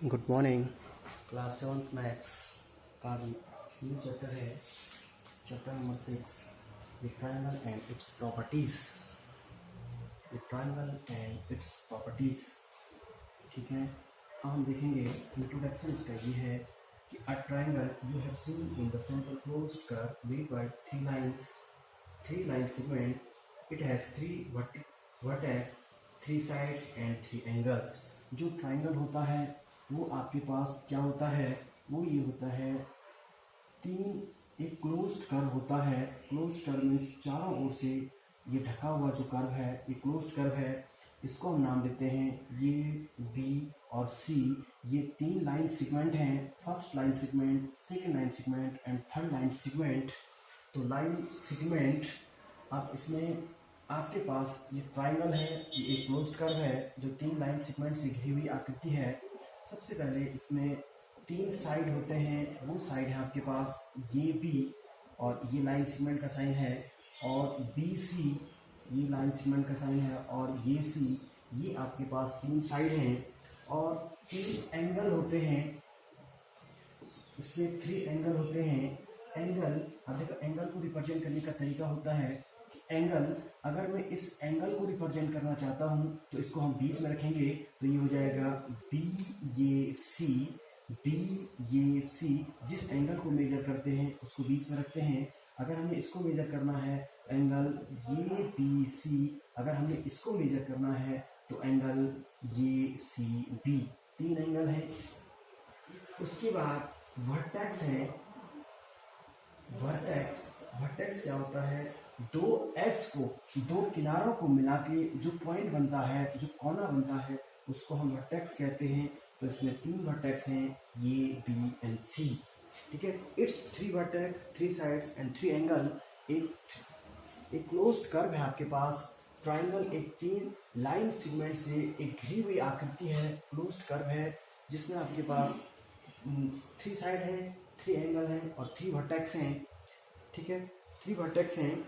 Good morning. Class 7 maths का new chapter है, chapter number 6, the triangle and its properties. The triangle and its properties, ठीक है। अब हम देखेंगे इंट्रोडक्शन इसका ये है कि a triangle you have seen in the centre closed curve made by three line segment. It has three vertex, three sides and three angles. जो ट्रायंगल होता है वो आपके पास क्या होता है, वो ये होता है एक क्लोज्ड कर्व होता है। क्लोज्ड कर्व में चारों ओर से ये ढका हुआ जो कर्व है ये क्लोज्ड कर्व है। इसको हम नाम देते हैं ये बी और सी। ये तीन लाइन सेगमेंट हैं, first line segment, second line segment and third line segment. तो लाइन सेगमेंट, आप इसमें आपके पास ये ट्राइंगल है, ये एक क्लोज्ड कर्व है जो तीन लाइन सेगमेंट से घिरी हुई आकृति है। सबसे पहले इसमें तीन साइड होते हैं, वो साइड है आपके पास ये बी और ये लाइन सेगमेंट का साइन है, और बी सी ये लाइन सेगमेंट का साइन है, और ये सी ये आपके पास तीन साइड हैं। और तीन एंगल होते हैं, इसमें थ्री एंगल होते हैं। एंगल, अब देखो एंगल को रिप्रेजेंट करने का तरीका होता है कि एंगल, अगर मैं इस एंगल को रिप्रेजेंट करना चाहता हूँ तो इसको हम बीच में रखेंगे, तो ये हो जाएगा बी ये सी, बी ये सी। जिस एंगल को मेजर करते हैं उसको बीच में रखते हैं। अगर हमें इसको मेजर करना है एंगल ये बी सी, अगर हमें इसको मेजर करना है तो एंगल ये सी बी। तीन एंगल हैं। उसके बाद वर्टेक्स है। वर्टेक्स क्या होता है, दो एज को, दो किनारों को मिला के जो पॉइंट बनता है, जो कोना बनता है, उसको हम वर्टेक्स कहते हैं। तो इसमें तीन वर्टेक्स हैं, ये बी एंड सी, ठीक है। It's three vertex, three sides and three angle. एक क्लोज्ड कर्व है आपके पास। ट्राइंगल एक तीन लाइन सेगमेंट से एक घिरी हुई आकृति है, क्लोज्ड कर्व है, जिसमें आपके पास थ्री साइड है, थ्री एंगल हैं और थ्री वर्टेक्स हैं, ठीक है। थ्री वर्टेक्स हैं,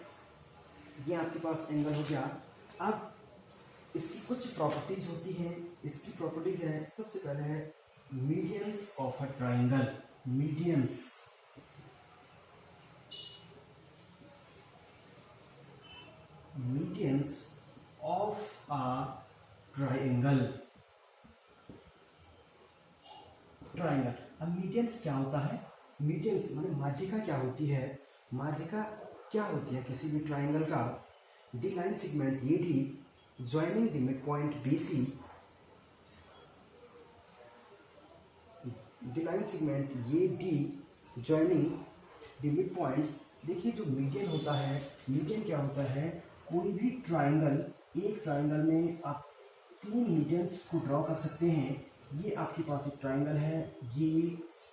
ये आपके पास एंगल हो गया। अब इसकी कुछ प्रॉपर्टीज होती हैं। इसकी प्रॉपर्टीज है, सबसे पहले है medians of a triangle. Medians of a triangle. अब मीडियंस क्या होता है, मीडियंस माने माध्यिका क्या होती है। माध्यिका क्या होती है किसी भी ट्राइंगल का, द लाइन सेगमेंट ये D joining the mid point B C, the line segment ये D joining the mid points. देखिए जो मीडियन होता है, मीडियन क्या होता है, कोई भी ट्राइंगल, एक ट्राइंगल में आप तीन मीडियंस को ड्रॉ कर सकते हैं। ये आपके पास एक ट्राइंगल है, ये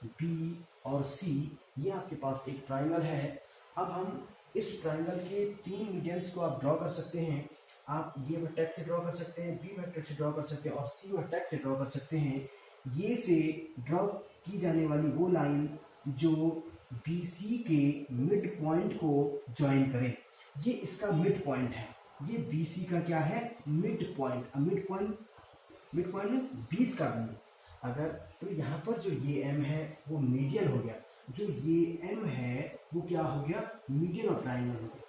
बी और सी, ये आपके पास एक ट्राइंगल है। अब हम इस ट्राइंगल के तीन मीडियंस को आप ड्रॉ कर सकते हैं। आप ये वर्टेक्स से ड्रॉ कर सकते हैं, बी वर्टेक्स से ड्रॉ कर सकते हैं और सी वर्टेक्स से ड्रॉ कर सकते हैं। ये से ड्रॉ की जाने वाली वो लाइन जो बी सी के मिड पॉइंट को ज्वाइन करे, ये इसका मिड पॉइंट है। ये बी सी का क्या है, mid point. Mid point means बीच का बिंदु। अगर तो यहाँ पर जो ये एम है वो मीडियन हो गया, जो ये एम है वो क्या हो गया, मीडियन ऑफ ट्राइंगल हो गया।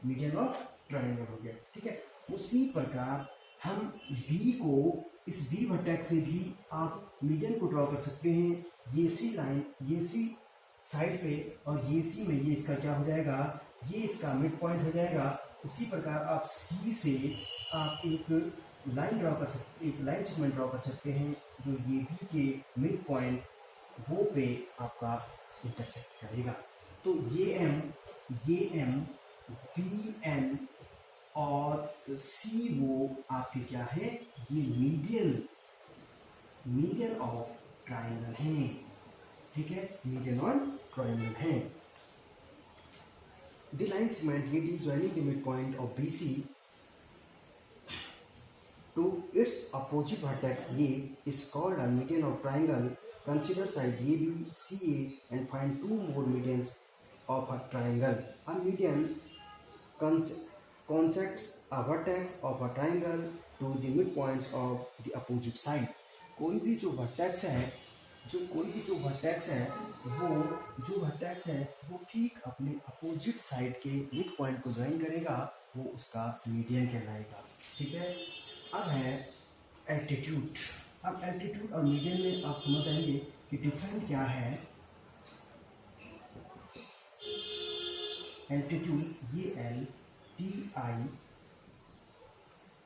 मीडियन ऑफ ट्राइंगल हो गया, ठीक है। उसी प्रकार हम बी को, इस बी वर्टेक्स से भी आप मीडियन को ड्रॉ कर सकते हैं। ये सी लाइन, ये सी साइड पे और ये सी में, ये इसका क्या हो जाएगा, ये इसका मिड पॉइंट हो जाएगा। उसी प्रकार आप सी से आप एक लाइन ड्रॉ कर सकते, एक लाइन सेगमेंट ड्रॉ कर सकते हैं जो ये बी के मिड पॉइंट वो पे आपका इंटरसेक्ट करेगा। तो ये एम बी एन और सी वो आपके क्या है, ये मीडियन ऑफ ट्राइंगल है, ठीक है। मीडियन ऑफ ट्राइंगल है। द लाइन सेगमेंट ये D joining the mid point of B C to its opposite vertex A is called a median of triangle. Consider side AB, CA and find two more medians of a triangle. A median consists a vertex of a triangle to the mid points of the opposite side. कोई भी जो vertex है वो ठीक अपने opposite side के mid point को join करेगा, वो उसका मीडियन कहलाएगा। ठीक है, अब है एल्टीट्यूड। अब एल्टीट्यूड और मीडियन में आप समझ आएंगे कि डिफरेंट क्या है। एल्टीट्यूड, ये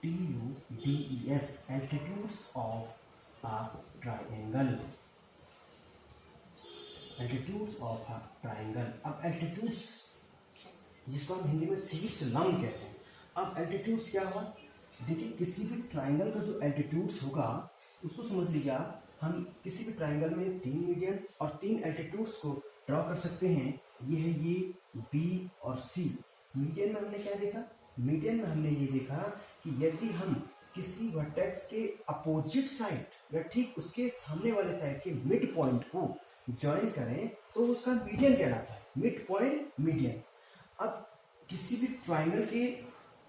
LTITUDES, altitudes of a triangle. Altitudes of a triangle. अब एल्टीट्यूड्स जिसको हम हिंदी में शीर्ष लंब कहते हैं। अब एल्टीट्यूड्स क्या हुआ, देखिए किसी भी ट्राइंगल का जो एल्टीट्यूड्स होगा उसको समझ लीजिए आप, हम किसी भी ट्राइंगल में 3 मीडियन और 3 एल्टीट्यूड्स को ड्रॉ कर सकते हैं। ये है ये B और C। मीडियन में हमने क्या देखा, मीडियन में हमने ये देखा कि यदि हम किसी वर्टेक्स के अपोजिट साइड या ठीक उसके सामने वाले साइड के मिड पॉइंट को ज्वाइन करें तो उसका मीडियन कहलाता है, मिड पॉइंट मीडियन। अब किसी भी ट्राइंगल के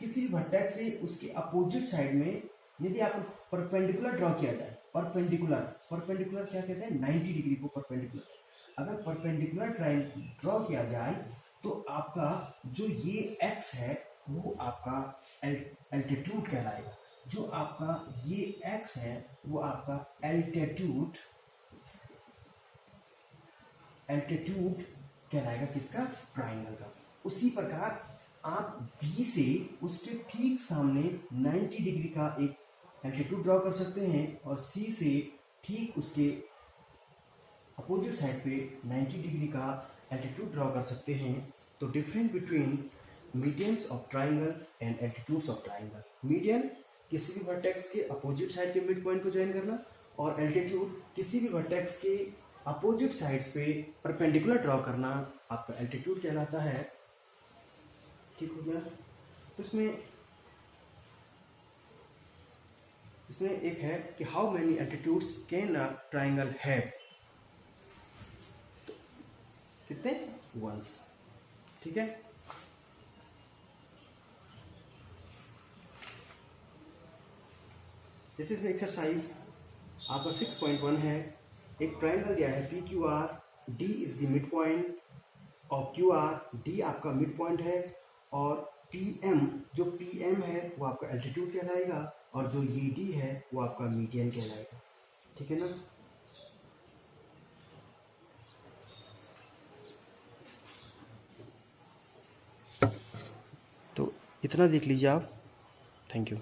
किसी भी वर्टेक्स से उसके अपोजिट साइड में यदि आपको परपेंडिकुलर ड्रॉ किया जाए, परपेंडिकुलर क्या कहते हैं, 90 डिग्री को परपेंडिकुलर। अगर परपेंडिकुलर ड्रॉ किया जाए तो आपका जो ये x है वो आपका एल्टीट्यूड कहलाएगा। जो आपका ये x है वो आपका एल्टीट्यूड कहलाएगा, किसका, ट्राइंगल का। उसी प्रकार आप B से उसके ठीक सामने 90 डिग्री का एक एल्टीट्यूड ड्रॉ कर सकते हैं और C से ठीक उसके अपोजिट साइड पे 90 डिग्री का एल्टीट्यूड ड्रॉ कर सकते हैं। तो difference between medians of triangle and altitudes of triangle. Median किसी भी वर्टेक्स के अपोजिट साइड के मिड पॉइंट को ज्वाइन करना, और एल्टीट्यूड किसी भी वर्टेक्स के अपोजिट साइड्स पे परपेंडिकुलर ड्रॉ करना आपका एल्टीट्यूड कहलाता है। ठीक हो गया। तो इसमें एक है कि how many altitudes can a triangle have, तो कितने, वंस। ठीक है, दिस इज एक्सरसाइज आपका 6.1 है। एक ट्राइंगल दिया है PQR, D is the mid point of QR, D आपका मिड पॉइंट है, और PM, जो PM है वो आपका एल्टीट्यूड कहलाएगा, और जो ये D है वो आपका मीडियन कहलाएगा। ठीक है ना। तो इतना देख लीजिए आप। Thank you.